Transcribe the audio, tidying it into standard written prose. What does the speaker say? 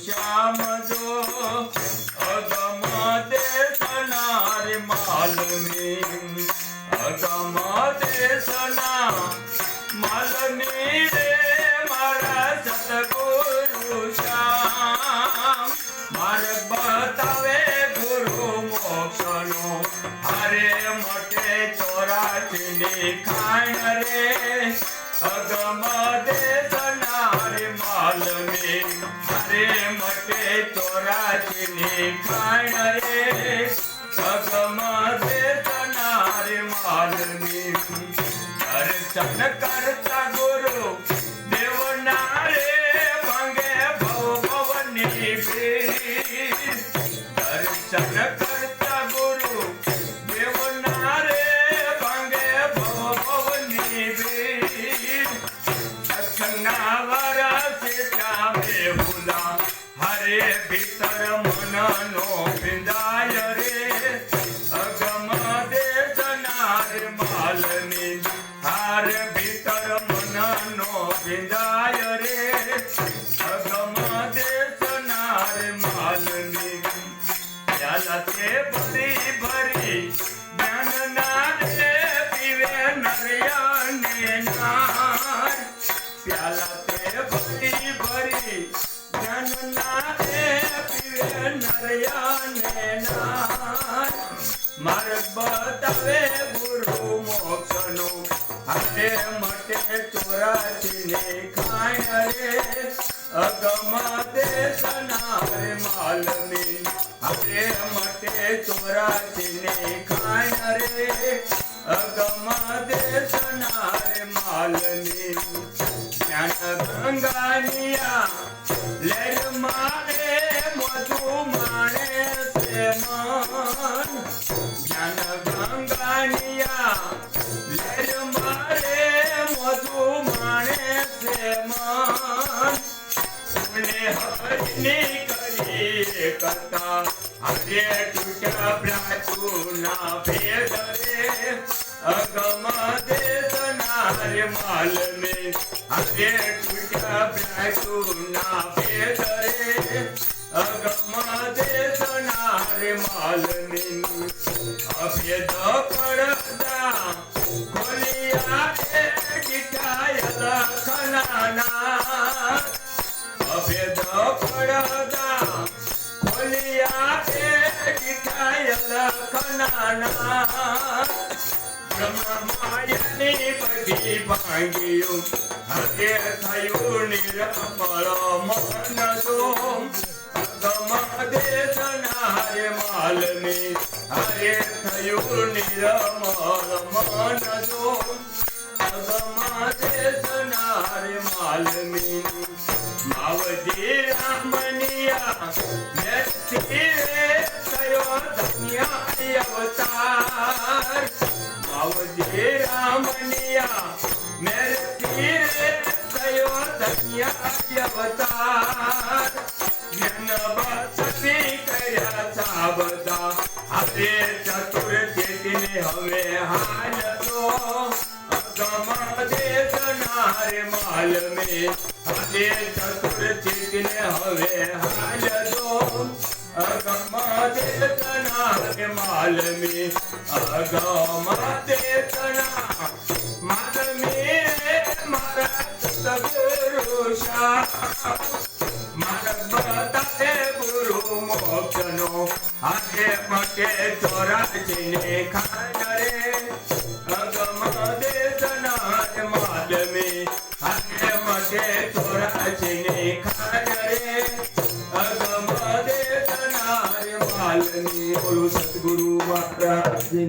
श्याम जो अगम देशना रे माल में अगम देशना माल में रे मारा सतगुरु श्याम मार्ग बतावे गुरु मोक्षनो हरे मटे 84 खान रे अगम देशना रे माल में हरे मटे 84 खान रे अगम देशना रे माल में दर्शन करता गुरु देवना रे भांगे भव भवनी बीर दर्शन करता गुरु देवना रे भांगे भव भवनी बीर संगावरा से जावे भूला हरे भीतर मन नो बिंदाय रे अगम देशना रे माल में हार भीतर मन नो बिंदाय रे अगम देशना रे माल में प्याला से भरी भरी ज्ञान नारे पीवे नरिया नार प्याला से भरी भरी ज्ञान नारे पीवे नरिया नार मार्ग बतावे गुरु मोक्षनो हरे मटे 84 खान रे अगम देशना रे माल में हरे मटे 84 खान रे अगम देशना रे माल में ज्ञान गंगानिया लेर मारे मधु माने से मन ज्ञान गंगानिया लेर मारे मधु माने से मन सुने हरिनी करी कथा हरे टूटा प्राचुना भेद रे अगम देशना रे माल में हरे टूटा प्राचुना भेद रे अगम देशना रे माल में अभेद पड़दा खोलिया गिटाय लखनाना अभेद पड़दा खोलिया गिटाय लखनाना ब्रह्मायनी बधी भांगियो हरे थयो निरमल मन जो अगम देशना रे माल में हरे थयो निरमल मन जो अगम देशना रे माल में मावजी रामनिया मेरे थयो धनिया अवतार मावजी रामनिया मेरे थयो धनिया अवतार ज्ञान बसती कया साबदा हरे चतुर्थी दिन हवे हाल तो अगम देशना रे माल में हरे चतुर्थी दिन हवे हाल तो अगम देशना रे माल में अगम देशना माल में मारा सतगुरु श्याम मार्ग बतावे गुरु मोक्षनो हरे मटे 84 खान रे अगम देशना रे माल में हरे मटे 84 खान रे अगम देशना रे माल में बोलो सतगुरु महाराज जी।